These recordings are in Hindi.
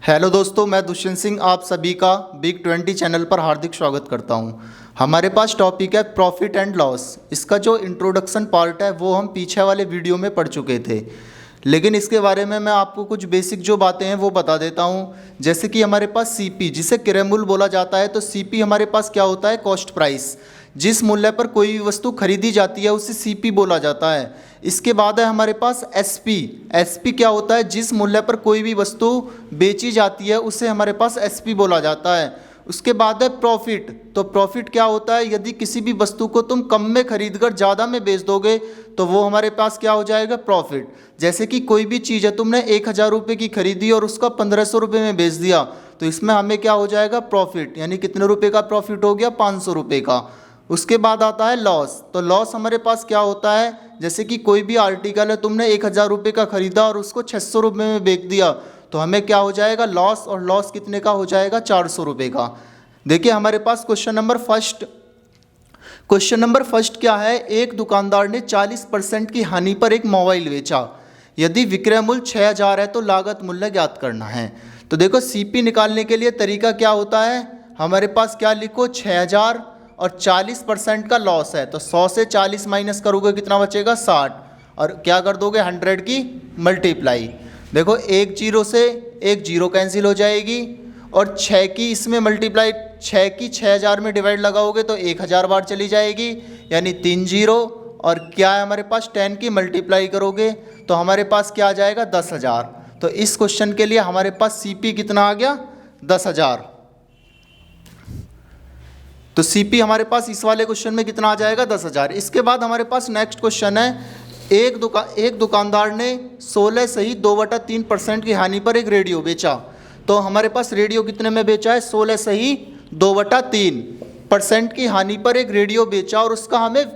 हेलो दोस्तों, मैं दुष्यंत सिंह आप सभी का बिग 20 चैनल पर हार्दिक स्वागत करता हूं। हमारे पास टॉपिक है प्रॉफिट एंड लॉस। इसका जो इंट्रोडक्शन पार्ट है वो हम पीछे वाले वीडियो में पढ़ चुके थे, लेकिन इसके बारे में मैं आपको कुछ बेसिक जो बातें हैं वो बता देता हूं। जैसे कि हमारे पास सीपी जिसे क्रय मूल्य बोला जाता है, तो सीपी हमारे पास क्या होता है? Cost price. जिस मूल्य पर कोई भी वस्तु खरीदी जाती है उसे सीपी बोला जाता है। इसके बाद है हमारे पास एसपी। एसपी क्या होता है? जिस मूल्य पर कोई भी वस्तु बेची जाती है उसे हमारे पास एसपी बोला जाता है। उसके बाद है प्रॉफिट। तो प्रॉफिट क्या होता है? यदि किसी भी वस्तु को तुम कम में खरीद कर ज़्यादा में बेच दोगे तो वो हमारे पास क्या हो जाएगा? प्रॉफिट। जैसे कि कोई भी चीज़ है, तुमने 1000 रुपये की खरीदी और उसका 1500 रुपये में बेच दिया, तो इसमें हमें क्या हो जाएगा? प्रॉफिट। यानी कितने रुपये का प्रॉफिट हो गया? 500 रुपये का। उसके बाद आता है लॉस। तो लॉस हमारे पास क्या होता है? जैसे कि कोई भी आर्टिकल है, तुमने 1000 रुपये का खरीदा और उसको 600 रुपये में बेच दिया, तो हमें क्या हो जाएगा? लॉस। और लॉस कितने का हो जाएगा? 400 रुपये का। देखिए हमारे पास क्वेश्चन नंबर फर्स्ट क्या है? एक दुकानदार ने 40% की हानि पर एक मोबाइल बेचा। यदि विक्रय मूल्य 6000 है तो लागत मूल्य ज्ञात करना है। तो देखो सीपी निकालने के लिए तरीका क्या होता है? हमारे पास क्या लिखो? 6000 और 40% का लॉस है, तो 100 से 40 माइनस करोगे कितना बचेगा? 60। और क्या कर दोगे? 100 की मल्टीप्लाई। देखो एक जीरो से एक जीरो कैंसिल हो जाएगी, और 6 की इसमें मल्टीप्लाई, 6 की 6000 में डिवाइड लगाओगे तो 1000 बार चली जाएगी, यानी 3 जीरो। और क्या है हमारे पास? 10 की मल्टीप्लाई करोगे तो हमारे पास क्या आ जाएगा? 10,000। तो इस क्वेश्चन के लिए हमारे पास सीपी कितना आ गया? 10,000। तो सीपी हमारे पास इस वाले क्वेश्चन में कितना आ जाएगा? 10,000। इसके बाद हमारे पास नेक्स्ट क्वेश्चन है, एक दुकानदार ने 16 सही 2/3% की हानि पर एक रेडियो बेचा। तो हमारे पास रेडियो कितने में बेचा है? 16 सही 2/3% की हानि पर एक रेडियो बेचा, और उसका हमें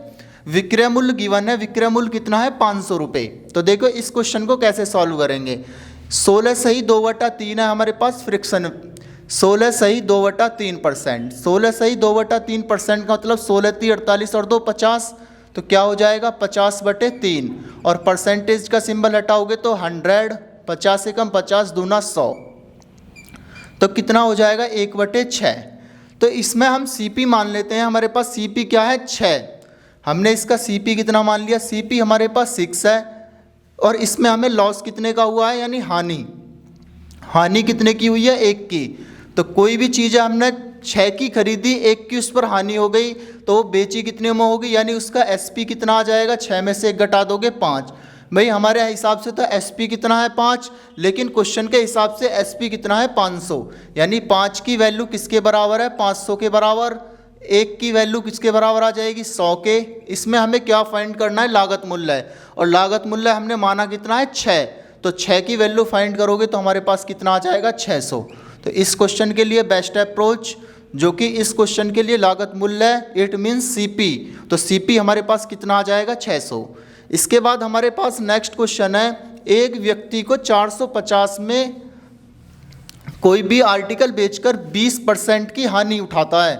विक्रय मूल्य गिवन है। विक्रय मूल्य कितना है? 500 रुपये। तो देखो इस क्वेश्चन को कैसे सॉल्व करेंगे। 16 सही 2/3 है हमारे पास फ्रिक्शन। 16 सही 2/3%। 16 सही 2/3% का मतलब 16 × 48 और 2 50। तो क्या हो जाएगा? 50/3। और परसेंटेज का सिंबल हटाओगे तो 100। 50 से कम 50 दूना 100। तो कितना हो जाएगा? 1/6। तो इसमें हम सीपी मान लेते हैं। हमारे पास सीपी क्या है? 6। हमने इसका सीपी कितना मान लिया? सीपी हमारे पास 6 है। और इसमें हमें लॉस कितने का हुआ है? यानी हानि कितने की हुई है? 1 की। तो कोई भी चीज़ है, हमने 6 की खरीदी, 1 की उस पर हानि हो गई, तो वो बेची कितने में होगी? यानी उसका एसपी कितना आ जाएगा? 6 में से 1 घटा दोगे 5। भाई हमारे हिसाब से तो एसपी कितना है? 5, लेकिन क्वेश्चन के हिसाब से एसपी कितना है? 500। यानी 5 की वैल्यू किसके बराबर है? 500 के बराबर। 1 की वैल्यू किसके बराबर आ जाएगी? 100 के। इसमें हमें क्या फाइंड करना है? लागत मूल्य है। और लागत मूल्य हमने माना कितना है? 6। तो 6 की वैल्यू फाइंड करोगे तो हमारे पास कितना आ जाएगा? 600। तो इस क्वेश्चन के लिए बेस्ट अप्रोच, जो कि इस क्वेश्चन के लिए लागत मूल्य, इट मीन्स सीपी। तो सीपी हमारे पास कितना आ जाएगा? 600। इसके बाद हमारे पास नेक्स्ट क्वेश्चन है, एक व्यक्ति को 450 में कोई भी आर्टिकल बेचकर 20% की हानि उठाता है।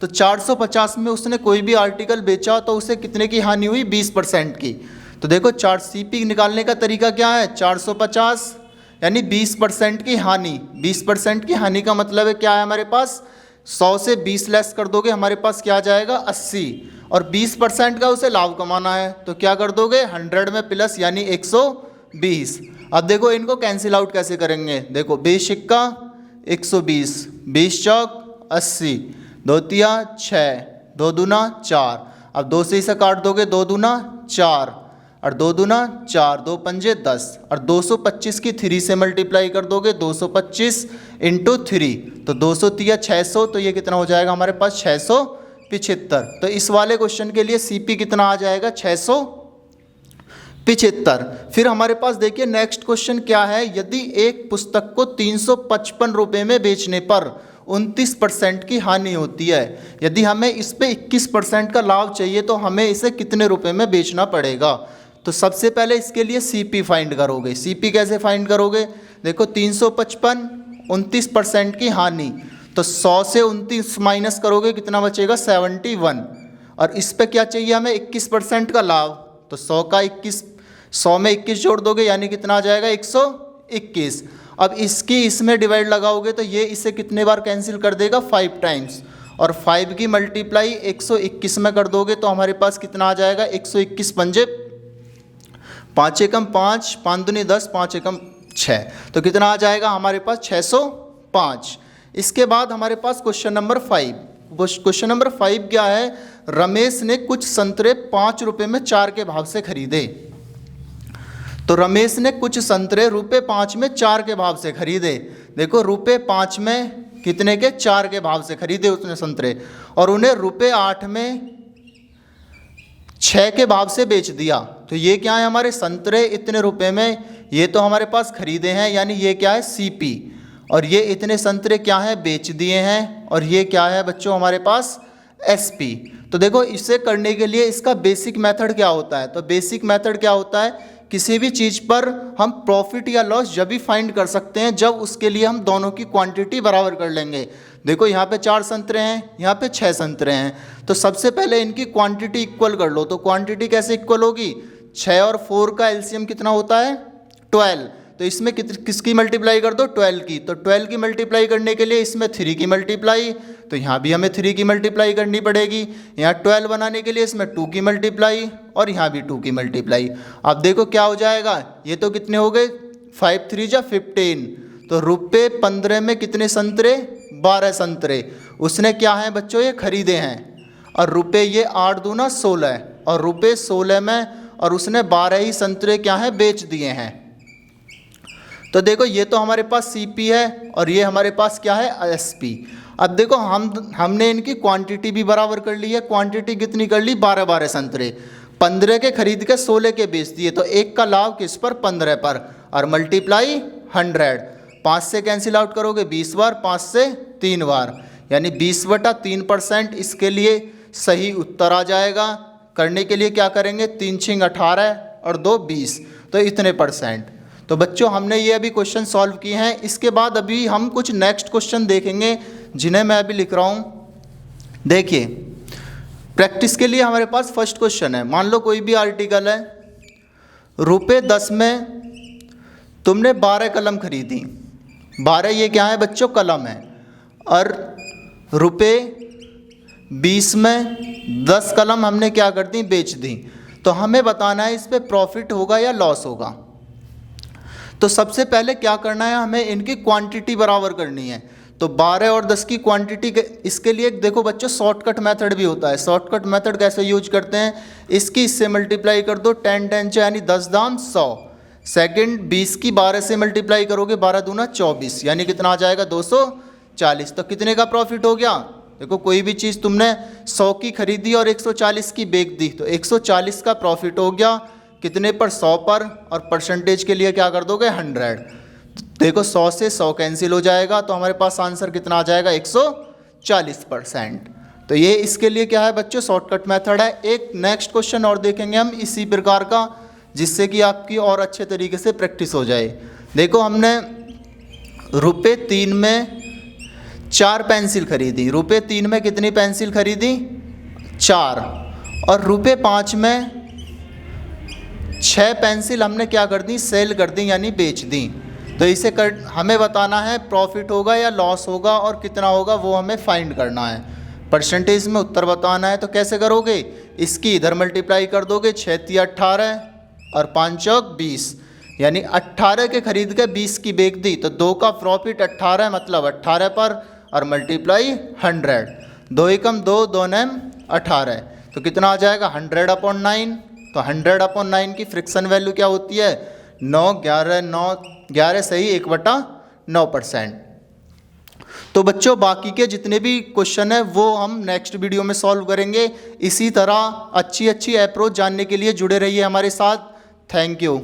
तो 450 में उसने कोई भी आर्टिकल बेचा तो उसे कितने की हानि हुई? 20% की। तो देखो सीपी निकालने का तरीका क्या है? 450 यानी 20% की हानि। 20% की हानि का मतलब है क्या है हमारे पास? 100 से 20 लेस कर दोगे, हमारे पास क्या आ जाएगा? 80। और 20% का उसे लाभ कमाना है, तो क्या कर दोगे? 100 में प्लस, यानी 120। अब देखो इनको कैंसिल आउट कैसे करेंगे। देखो 20 सिक्का 120, 20 चौक 80, 2 तिया 6, 2 दूना 4। अब 2 से इसे काट दोगे, 2 दूना 4 और 2 दूना 4, 2 पंजे 10। और 225 की 3 से मल्टीप्लाई कर दोगे, 225 × 3, तो 200 तिया 600। तो ये कितना हो जाएगा हमारे पास? 675। तो इस वाले क्वेश्चन के लिए सीपी कितना आ जाएगा? 675। फिर हमारे पास देखिए नेक्स्ट क्वेश्चन क्या है, यदि एक पुस्तक को 355 रुपये में बेचने पर 29% की हानि होती है, यदि हमें इस पे 21% का लाभ चाहिए तो हमें इसे कितने रुपए में बेचना पड़ेगा? तो सबसे पहले इसके लिए सीपी फाइंड करोगे। सीपी कैसे फाइंड करोगे? देखो 355, 29% की हानि, तो 100 से 29 माइनस करोगे, कितना बचेगा? 71। और इस पे क्या चाहिए हमें? 21% का लाभ, तो 100 में 21 जोड़ दोगे, यानी कितना आ जाएगा? 121। अब इसकी इसमें डिवाइड लगाओगे तो ये इसे कितने बार कैंसिल कर देगा, 5 टाइम्स। और 5 की मल्टीप्लाई 121 में कर दोगे तो हमारे पास कितना आ जाएगा, 121 पंजे 5 एकम 5, 5 दूनी 10, 5 एकम 6, तो कितना आ जाएगा हमारे पास 605। इसके बाद हमारे पास क्वेश्चन नंबर 5। क्वेश्चन नंबर 5 क्या है, रमेश ने कुछ संतरे 5 रुपये में 4 के भाव से खरीदे। तो रमेश ने कुछ संतरे रुपये 5 में 4 के भाव से खरीदे। देखो रुपये 5 में कितने के, 4 के भाव से खरीदे उसने संतरे, और उन्हें रुपये 8 में 6 के भाव से बेच दिया। तो ये क्या है, हमारे संतरे इतने रुपए में ये तो हमारे पास खरीदे हैं, यानी ये क्या है सीपी, और ये इतने संतरे क्या है बेच दिए हैं, और ये क्या है बच्चों हमारे पास एसपी। तो देखो इसे करने के लिए इसका बेसिक मेथड क्या होता है, तो बेसिक मेथड क्या होता है, किसी भी चीज़ पर हम प्रॉफिट या लॉस जब भी फाइंड कर सकते हैं जब उसके लिए हम दोनों की क्वांटिटी बराबर कर लेंगे। देखो यहाँ पे 4 संतरे हैं, यहाँ पे 6 संतरे हैं, तो सबसे पहले इनकी क्वांटिटी इक्वल कर लो। तो क्वांटिटी कैसे इक्वल होगी, 6 और 4 का एलसीएम कितना होता है 12, तो इसमें किसकी मल्टीप्लाई कर दो 12 की। तो 12 की मल्टीप्लाई करने के लिए इसमें 3 की मल्टीप्लाई, तो यहाँ भी हमें 3 की मल्टीप्लाई करनी पड़ेगी। यहाँ 12 बनाने के लिए इसमें 2 की मल्टीप्लाई, और यहाँ भी 2 की मल्टीप्लाई। अब देखो क्या हो जाएगा, ये तो कितने हो गए 5 3 जा 15, तो रुपये 15 में कितने संतरे 12 संतरे उसने क्या है बच्चों ये खरीदे हैं, और रुपये ये 8 दूना 16, और रुपये 16 में और उसने 12 ही संतरे क्या है बेच दिए हैं। तो देखो ये तो हमारे पास सीपी है और ये हमारे पास क्या है एसपी। अब देखो हमने इनकी क्वांटिटी भी बराबर कर ली है। क्वांटिटी कितनी कर ली 12 संतरे, 15 के खरीद के 16 के बेच दिए, तो 1 का लाभ किस पर 15 पर, और मल्टीप्लाई 100। 5 से कैंसिल आउट करोगे 20 बार, 5 से 3 बार, यानी 20/3%। इसके लिए सही उत्तर आ जाएगा। करने के लिए क्या करेंगे, 3 6 18 और 2 20, तो इतने %। तो बच्चों हमने ये अभी क्वेश्चन सॉल्व किए हैं। इसके बाद अभी हम कुछ नेक्स्ट क्वेश्चन देखेंगे जिन्हें मैं अभी लिख रहा हूँ। देखिए प्रैक्टिस के लिए हमारे पास फर्स्ट क्वेश्चन है, मान लो कोई भी आर्टिकल है, रुपये 10 में तुमने 12 कलम खरीदी, 12 ये क्या है बच्चों कलम है, और रुपये 20 में 10 कलम हमने क्या कर दी बेच दी। तो हमें बताना है इस पे प्रॉफिट होगा या लॉस होगा। तो सबसे पहले क्या करना है, हमें इनकी क्वांटिटी बराबर करनी है। तो 12 और 10 की क्वांटिटी इसके लिए देखो बच्चों शॉर्टकट मेथड भी होता है। शॉर्टकट मेथड कैसे यूज करते हैं, इसकी इससे मल्टीप्लाई कर दो 10 10 यानी 10 दाम 100। सेकंड 20 की 12 से मल्टीप्लाई करोगे 12 दूना 24, यानी कितना आ जाएगा 240। तो कितने का प्रॉफिट हो गया, देखो कोई भी चीज़ तुमने 100 की खरीदी और 140 की बेच दी, तो 140 का प्रॉफिट हो गया कितने पर 100 पर, और परसेंटेज के लिए क्या कर दोगे 100। देखो 100 से 100 कैंसिल हो जाएगा, तो हमारे पास आंसर कितना आ जाएगा 140%। तो ये इसके लिए क्या है बच्चों शॉर्टकट मेथड है। एक नेक्स्ट क्वेश्चन और देखेंगे हम इसी प्रकार का, जिससे कि आपकी और अच्छे तरीके से प्रैक्टिस हो जाए। देखो हमने रुपये 3 में 4 पेंसिल खरीदी, रुपये 3 में कितनी पेंसिल खरीदी 4, और रुपये 5 में 6 पेंसिल हमने क्या कर दी सेल कर दी यानी बेच दी। तो इसे हमें बताना है प्रॉफिट होगा या लॉस होगा, और कितना होगा वो हमें फाइंड करना है। परसेंटेज में उत्तर बताना है, तो कैसे करोगे, इसकी इधर मल्टीप्लाई कर दोगे 6 3 18 और 5 चौक 20, यानी 18 के खरीद के 20 की बेच दी, तो 2 का प्रॉफिट 18 मतलब 18 पर, और मल्टीप्लाई 100। 2 एकम 2 2 9 18, तो कितना आ जाएगा 100/9। तो 100/9 की फ्रिक्शन वैल्यू क्या होती है 9 11 सही 1/9%। तो बच्चों बाकी के जितने भी क्वेश्चन है वो हम नेक्स्ट वीडियो में सॉल्व करेंगे। इसी तरह अच्छी अप्रोच जानने के लिए जुड़े रहिए हमारे साथ। Thank you.